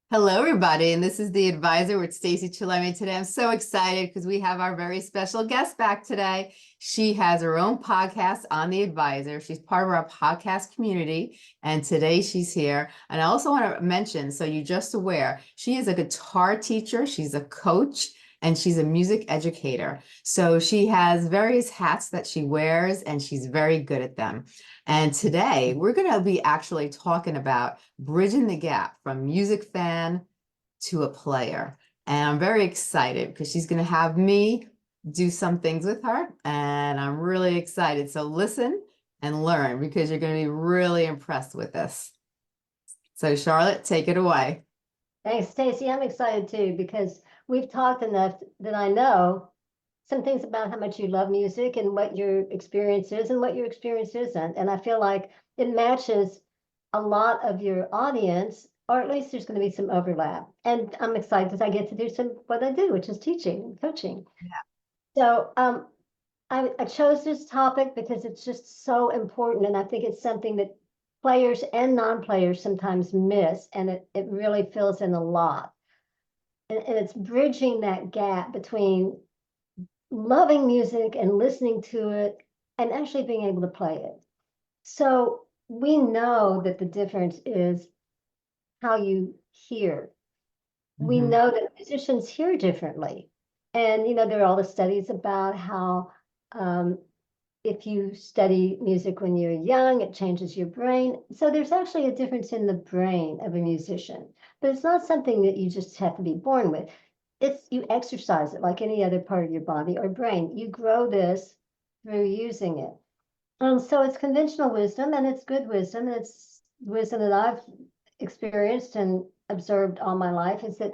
Hello, everybody, and this is The Advisor with Stacey Chillemi. Today, I'm so excited because we have our very special guest back today. She has her own podcast on The Advisor. She's part of our podcast community, and today she's here. And I also want to mention, so you're just aware, she is a guitar teacher, she's a coach, and she's a music educator. So she has various hats that she wears, and she's very good at them. And today we're going to be actually talking about bridging the gap from music fan to a player. And I'm very excited because she's going to have me do some things with her. And I'm really excited. So listen and learn because you're going to be really impressed with this. So Charlotte, take it away. Thanks, Stacey. I'm excited too because we've talked enough that I know some things about how much you love music and what your experience is and what your experience isn't. And I feel like it matches a lot of your audience, or at least there's going to be some overlap. And I'm excited because I get to do what I do, which is teaching and coaching. So I chose this topic because it's just so important. And I think it's something that players and non-players sometimes miss, and it really fills in a lot. And it's bridging that gap between loving music and listening to it and actually being able to play it. So we know that the difference is how you hear. We know that musicians hear differently. And, there are all the studies about how if you study music when you're young, it changes your brain. So there's actually a difference in the brain of a musician, but it's not something that you just have to be born with. You exercise it like any other part of your body or brain. You grow this through using it. So it's conventional wisdom and it's good wisdom. And it's wisdom that I've experienced and observed all my life is that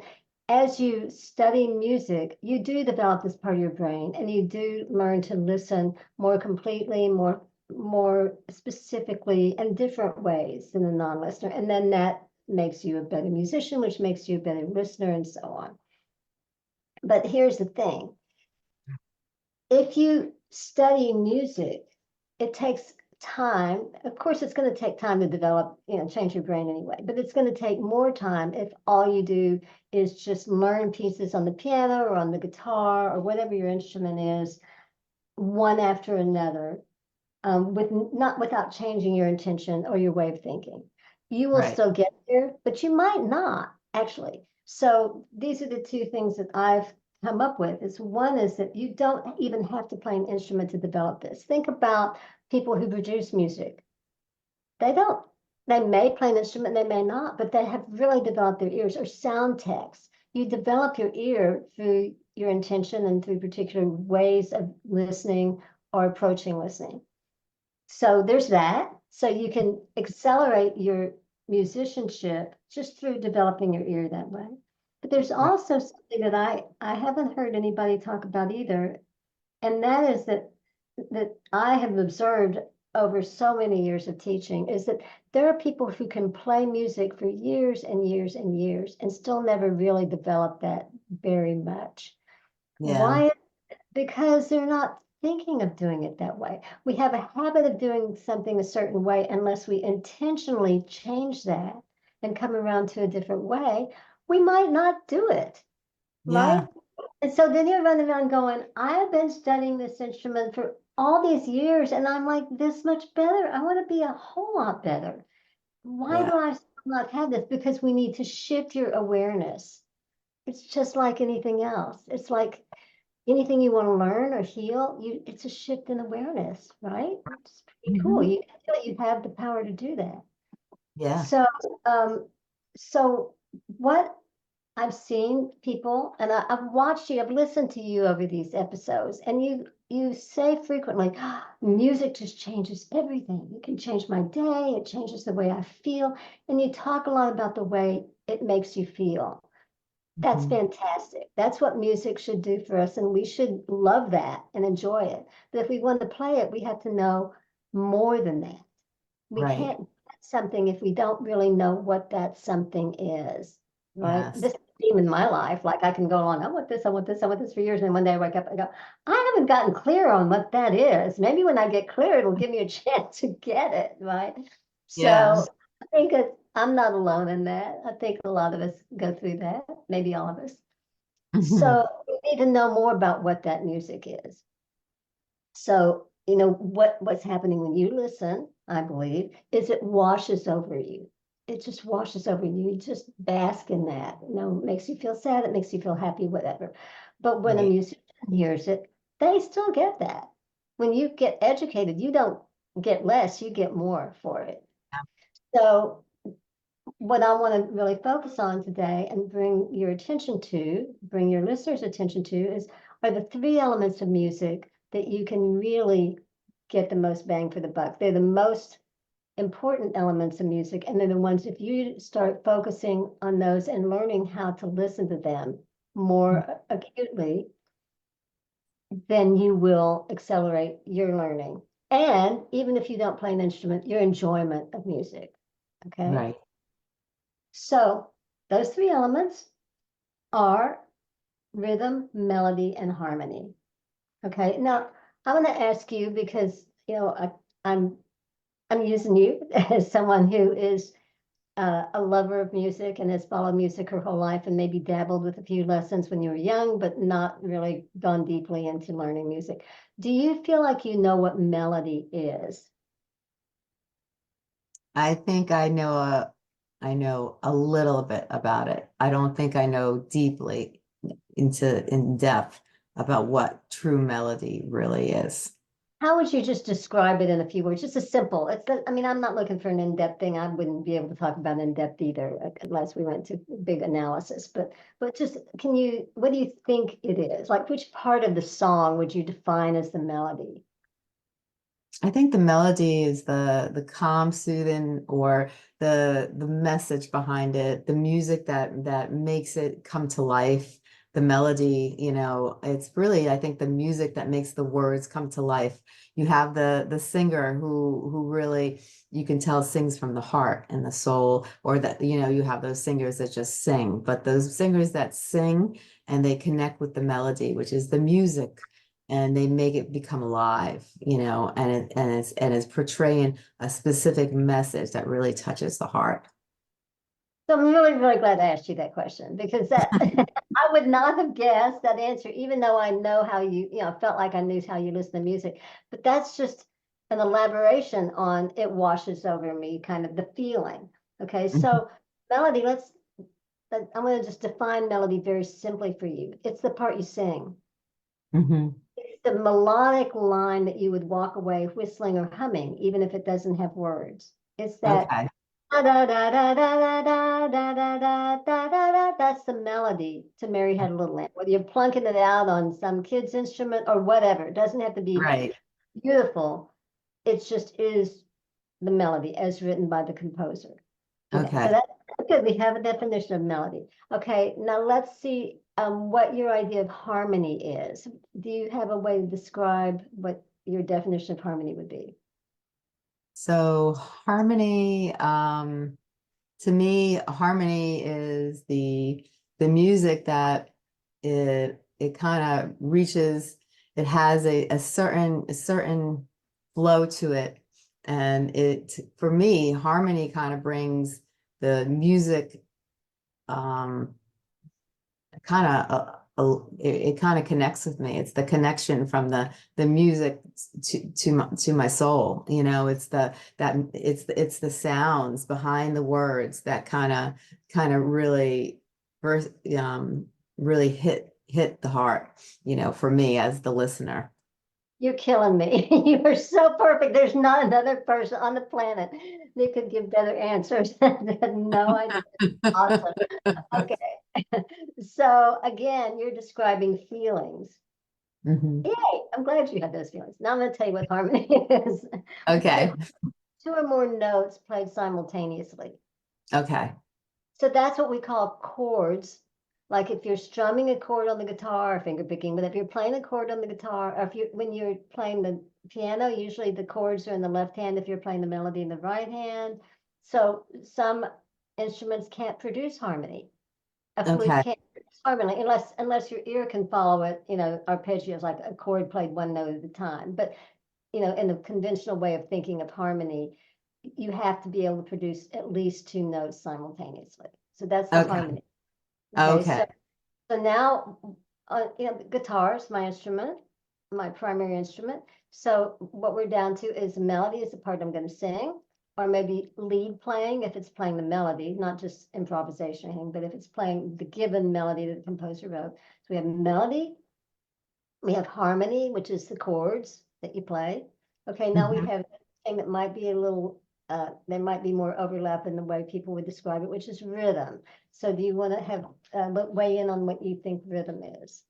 as you study music, you do develop this part of your brain and you do learn to listen more completely, more specifically in different ways than a non-listener. And then that makes you a better musician, which makes you a better listener and so on. But here's the thing. If you study music, it takes time. Of course, it's going to take time to develop, change your brain anyway, but it's going to take more time if all you do is just learn pieces on the piano or on the guitar or whatever your instrument is, one after another, not without changing your intention or your way of thinking. You will still get there, but you might not actually. So these are the two things that I've come up with. One is that you don't even have to play an instrument to develop this. Think about people who produce music. They may play an instrument, they may not, but they have really developed their ears, or sound techs. You develop your ear through your intention and through particular ways of listening or approaching listening. So there's that. So you can accelerate your musicianship just through developing your ear that way. But there's also something that I haven't heard anybody talk about either, and that is that I have observed over so many years of teaching is that there are people who can play music for years and years and years and still never really develop that very much. Yeah. Why? Because they're not thinking of doing it that way. We have a habit of doing something a certain way unless we intentionally change that and come around to a different way, we might not do it, right? And so then you're running around going, I have been studying this instrument for all these years and I'm like this much better. I want to be a whole lot better. Why do I not have this? Because we need to shift your awareness. It's just like anything else. It's like anything you want to learn or heal, it's a shift in awareness, right? It's pretty cool. You feel you have the power to do that. Yeah. So, so what I've seen people, and I've watched you, I've listened to you over these episodes, and you say frequently, music just changes everything. It can change my day. It changes the way I feel. And you talk a lot about the way it makes you feel. That's fantastic. That's what music should do for us, and we should love that and enjoy it. But if we want to play it, we have to know more than that. We can't do something if we don't really know what that something is, right? This theme in my life, like I can go on, I want this, I want this, I want this for years, and then one day I wake up and go, I haven't gotten clear on what that is. Maybe when I get clear, it'll give me a chance to get it, right? So I think I'm not alone in that. I think a lot of us go through that, maybe all of us. Mhm. So we need to know more about what that music is. So, what's happening when you listen, I believe, is it washes over you. It just washes over you. You just bask in that. It makes you feel sad, it makes you feel happy, whatever. But when a Right. musician hears it, they still get that. When you get educated, you don't get less, you get more for it. So what I want to really focus on today and bring your listeners' attention to are the three elements of music that you can really get the most bang for the buck. They're the most important elements of music, and they're the ones, if you start focusing on those and learning how to listen to them more acutely, then you will accelerate your learning. And even if you don't play an instrument, your enjoyment of music. Okay. Right. So those three elements are rhythm, melody, and harmony. Okay. Now I want to ask you because I'm I'm using you as someone who is a lover of music and has followed music her whole life and maybe dabbled with a few lessons when you were young, but not really gone deeply into learning music. Do you feel like you know what melody is? I think I know a little bit about it. I don't think I know deeply in depth about what true melody really is. How would you just describe it in a few words? Just a simple, I mean, I'm not looking for an in-depth thing. I wouldn't be able to talk about in-depth either unless we went to big analysis. But just, what do you think it is? Like, which part of the song would you define as the melody? I think the melody is the calm, soothing, or the message behind it, the music that makes it come to life. The melody, it's really, I think, the music that makes the words come to life. You have the singer who really you can tell sings from the heart and the soul, or that, you have those singers that just sing, but those singers that sing and they connect with the melody, which is the music, and they make it become alive, and it's portraying a specific message that really touches the heart. So I'm really, really glad I asked you that question because that I would not have guessed that answer, even though I know how felt like I knew how you listen to music. But that's just an elaboration on it washes over me, kind of the feeling. Okay, Mhm. so melody, I'm going to just define melody very simply for you. It's the part you sing. Mhm. It's the melodic line that you would walk away whistling or humming, even if it doesn't have words. It's that Okay. da da da da da da da da da da da da. That's the melody to Mary Had a Little Lamb. Whether you're plunking it out on some kid's instrument or whatever, it doesn't have to be Right. beautiful. It just is the melody as written by the composer. Okay, so Okay. that's good. We have a definition of melody. Okay, now let's see what your idea of harmony is. Do you have a way to describe what your definition of harmony would be? So harmony, to me, harmony is the music that it kind of reaches, it has a certain flow to it. And for me, harmony kind of brings the music, um kind of it kind of connects with me. It's the connection from the music to my soul. It's the sounds behind the words that kind of really first really hit the heart, for me as the listener. You're killing me. You are so perfect. There's not another person on the planet that could give better answers. No idea. Awesome. Okay. So again, you're describing feelings. Mhm. Yay, I'm glad you had those feelings. Now I'm going to tell you what harmony is. Okay, Okay. two or more notes played simultaneously. Okay. So that's what we call chords. Like if you're strumming a chord on the guitar, finger picking, but if you're playing a chord on the guitar, or when you're playing the piano, usually the chords are in the left hand if you're playing the melody in the right hand. So some instruments can't produce harmony. A flute Okay. can't produce harmony unless your ear can follow it, arpeggios like a chord played one note at a time. But in the conventional way of thinking of harmony, you have to be able to produce at least 2 notes simultaneously. So that's the Okay. harmony. Okay. So now, guitar is my instrument, my primary instrument. So what we're down to is melody is the part I'm going to sing, or maybe lead playing if it's playing the melody, not just improvisation, but if it's playing the given melody that the composer wrote. So we have melody, we have harmony, which is the chords that you play. Okay, now we Mhm. have a thing that might be a little, there might be more overlap in the way people would describe it, which is rhythm. So do you want to have, weigh in on what you think rhythm is?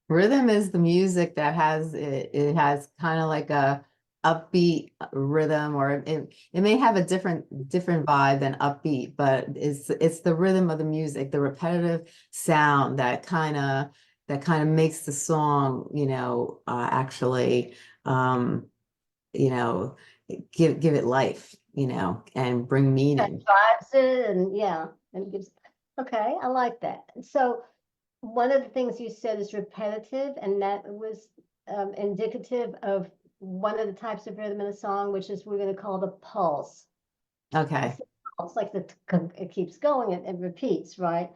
Rhythm is the music that has it has kind of like a upbeat rhythm, or it may have a different vibe than upbeat, but it's the rhythm of the music, the repetitive sound that kind of makes the song, actually you know give it life, and bring That meaning. drives it, and yeah, and gives, okay, I like that. So one of the things you said is repetitive, and that was indicative of one of the types of rhythm in a song, which is we're going to call the pulse. Okay. It's like it keeps going and repeats, right?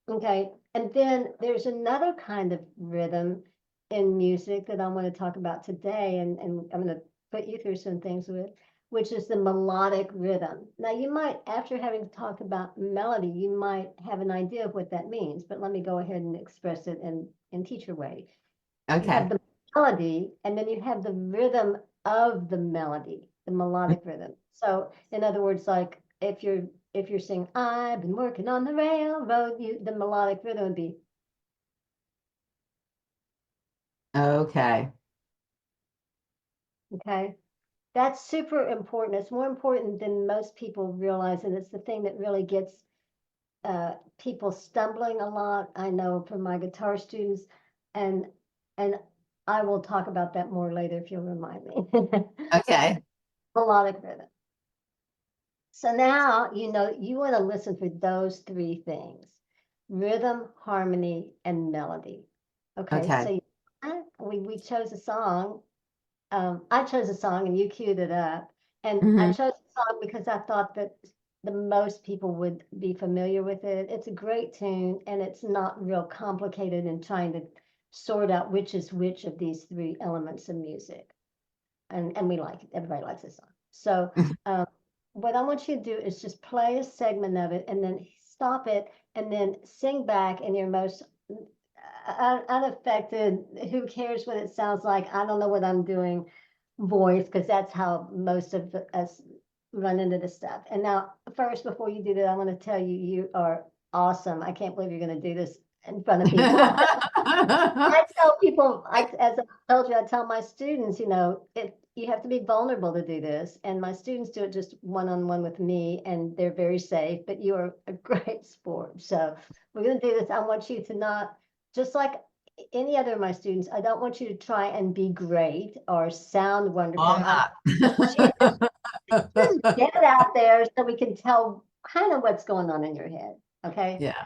Okay, and then there's another kind of rhythm in music that I want to talk about today, and I'm going to put you through some things with, which is the melodic rhythm. Now, you might, after having talked about melody, you might have an idea of what that means, but let me go ahead and express it in teacher way. You have Okay. the melody, and then you have the rhythm of the melody, the melodic rhythm. So, in other words, like if you're saying, I've been working on the railroad, the melodic rhythm would be, Okay. okay? That's super important. It's more important than most people realize, and it's the thing that really gets people stumbling a lot. I know from my guitar students, and and I will talk about that more later if you'll remind me. Okay. Melodic rhythm. So now you know you want to listen for those 3 things: rhythm, harmony, and melody. Okay, Okay. so we chose a song. I chose a song and you queued it up. And I Hmm. chose a song because I thought that the most people would be familiar with it. It's a great tune and it's not real complicated in trying to sort out which is which of these 3 elements of music. And we like it. Everybody likes this song. So um, what I want you to do is just play a segment of it and then stop it and then sing back in your most unaffected, who cares what it sounds like? I don't know what I'm doing voice, because that's how most of us run into this stuff. And now, first, before you do that, I want to tell you, you are awesome. I can't believe you're going to do this in front of people. I tell people, as I told you, I tell my students, you have to be vulnerable to do this. And my students do it just one-on-one with me, and they're very safe, but you are a great sport. So we're going to do this. I want you to not, just like any other of my students, I don't want you to try and be great or sound Oh, wonderful. I'm Just not. get it out there so we can tell kind of what's going on in your head. Okay. Yeah.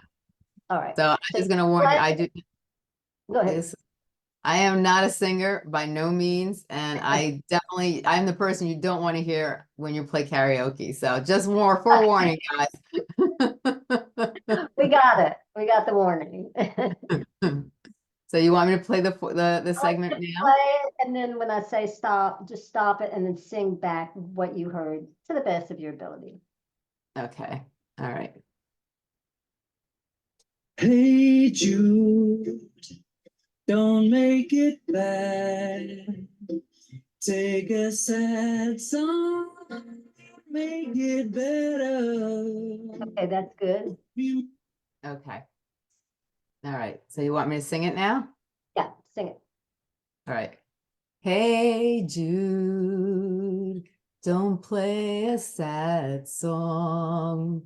All right. So I'm So just gonna warn you, I do go ahead. this. I am not a singer by no means, and I'm the person you don't want to hear when you play karaoke. So just more forewarning, guys. We got it. We got the warning. So you want me to play the I like segment to now? play it, and then when I say stop, just stop it and then sing back what you heard to the best of your ability. Okay. All right. Hey Jude, don't make it bad. Take a sad song, make it better. Okay, that's good. Okay. All right. So you want me to sing it now? Yeah, sing it. All right. Hey Jude, don't play a sad song.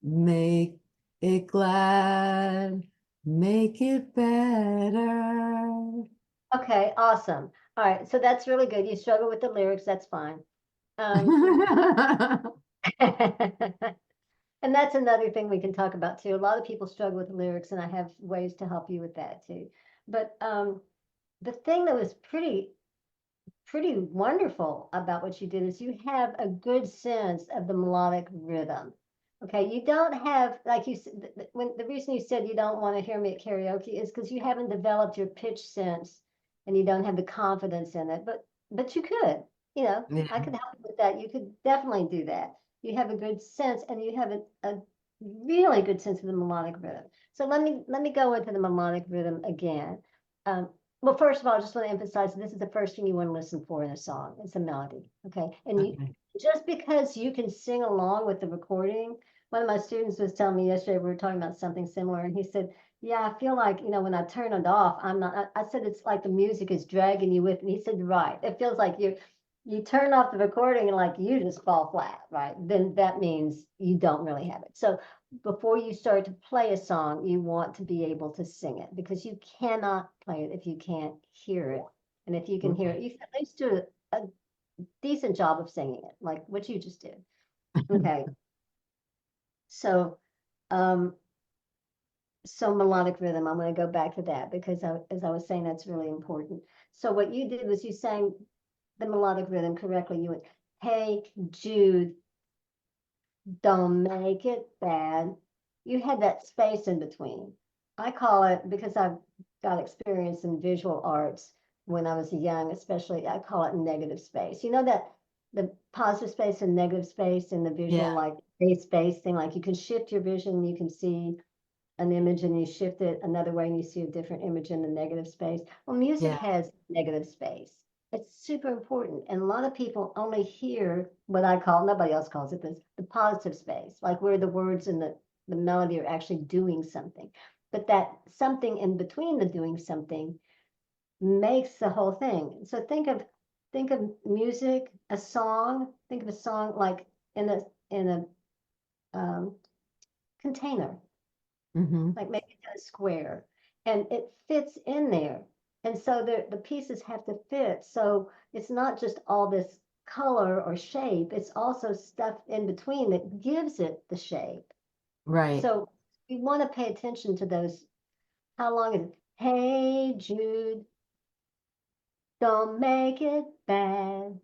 Make it glad, make it better. Okay, awesome. All right, so that's really good. You struggle with the lyrics, that's fine. And that's another thing we can talk about too. A lot of people struggle with the lyrics, and I have ways to help you with that too. But the thing that was pretty pretty wonderful about what you did is you have a good sense of the melodic rhythm. Okay, you don't have, like you said, when the reason you said you don't want to hear me at karaoke is because you haven't developed your pitch sense and you don't have the confidence in it. But you could, you know, Yeah. I could help you with that. You could definitely do that. You have a good sense and you have a really good sense of the melodic rhythm. So let me go into the melodic rhythm again. Well, first of all, I just want to emphasize this is the first thing you want to listen for in a song. It's a melody, okay? And you, Okay. just because you can sing along with the recording, one of my students was telling me yesterday, we were talking about something similar, and he said, yeah, I feel like, you know, when I turn it off, I'm not, I said, it's like the music is dragging you with me. He said, right. It feels like you turn off the recording and like you just fall flat, right? Then that means you don't really have it. So before you start to play a song, you want to be able to sing it because you cannot play it if you can't hear it. And if you can hear it, you can at least do a decent job of singing it, like what you just did. Okay. So, um, so melodic rhythm, I'm going to go back to that because as I was saying, that's really important. So what you did was you sang the melodic rhythm correctly. You went, hey, Jude, don't make it bad. You had that space in between. I call it, because I've got experience in visual arts when I was young, especially, I call it negative space. You know that the positive space and negative space in the visual, Yeah. like space thing, like you can shift your vision, you can see an image and you shift it another way and you see a different image in the negative space. Well, music Yeah. has negative space. It's super important. And a lot of people only hear what I call, nobody else calls it this, the positive space, like where the words and the melody are actually doing something. But that something in between the doing something makes the whole thing. So think of music, a song, think of a song like in a container, Hmm. like maybe a square, and it fits in there. And so the pieces have to fit. So it's not just all this color or shape, it's also stuff in between that gives it the shape. Right. So we want to pay attention to those. How long is it? Hey, Jude, don't make it bad.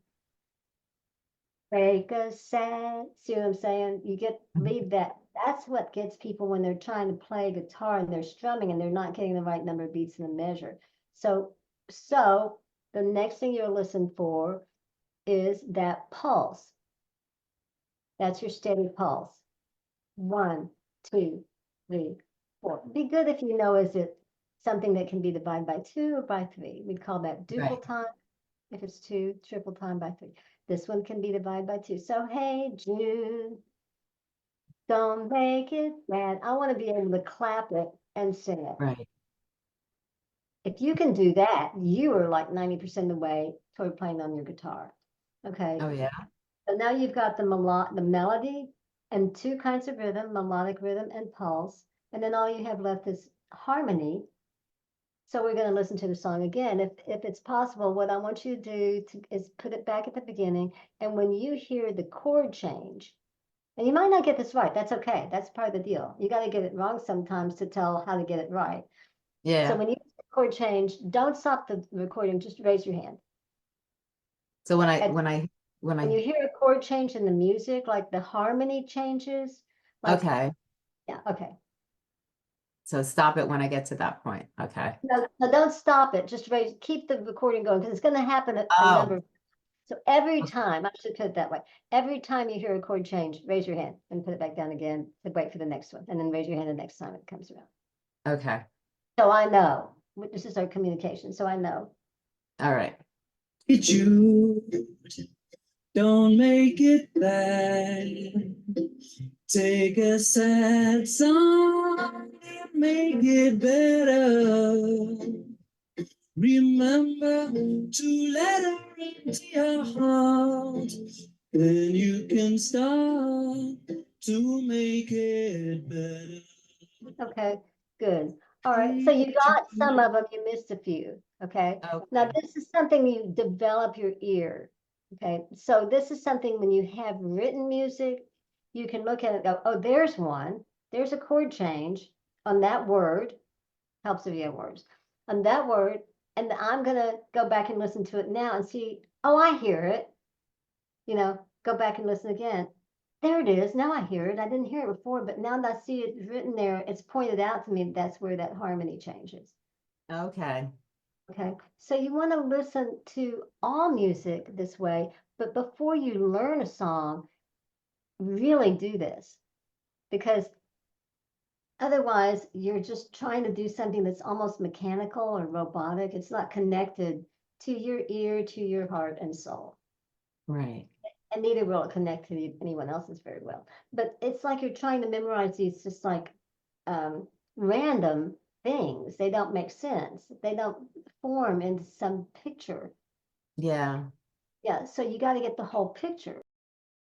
Break a sad. See what I'm saying? You get leave that. That's what gets people when they're trying to play guitar and they're strumming and they're not getting the right number of beats in the measure. So the next thing you'll listen for is that pulse. That's your steady pulse. 1, 2, 3, 4. Be good if you know, is it something that can be divided by 2 or by 3? We'd call that duple Right. time. If it's 2, triple time by 3. This one can be divided by 2. So, hey, Jude, don't make it bad. I want to be able to clap it and sing it. Right. If you can do that, you are like 90% of the way toward playing on your guitar. Okay. Oh, yeah. So now you've got the melody and 2 kinds of rhythm, melodic rhythm and pulse. And then all you have left is harmony. So we're going to listen to the song again. If it's possible, what I want you to do is put it back at the beginning. And when you hear the chord change, and you might not get this right, that's okay. That's part of the deal. You got to get it wrong sometimes to tell how to get it right. So Yeah. when you hear the chord change, don't stop the recording, just raise your hand. So when I, And when I, when when you I, hear a chord change in the music, like the harmony changes, like, okay. yeah, okay. So stop it when I get to that point. Okay. No, don't stop it. Just keep the recording going because it's going to happen a Oh, number. So every okay. time, I should put it that way. Every time you hear a chord change, raise your hand and put it back down again to wait for the next one. And then raise your hand the next time it comes around. Okay. So I know this is our communication. So I know. All right. Jude, don't make it bad. Take a sad song and make it better. Remember to let her into your heart. Then you can start to make it better. Okay, good. All right. So you got some of them, you missed a few. Okay. Now Okay. this is something you develop your ear. Okay. So this is something when you have written music, you can look at it and go, oh, there's one. There's a chord change on that word. Helps if you have words. On that word. And I'm gonna go back and listen to it now and see oh, I hear it. You know, go back and listen again. There it is. Now I hear it. I didn't hear it before, but now that I see it written there, it's pointed out to me that's where that harmony changes. Okay. Okay. So you want to listen to all music this way, but before you learn a song, really do this because otherwise you're just trying to do something that's almost mechanical or robotic. It's not connected to your ear, to your heart and soul. Right. And neither will it connect to anyone else's very well. But it's like you're trying to memorize these just like random things. They don't make sense. They don't form into some picture. Yeah. Yeah, so you got to get the whole picture.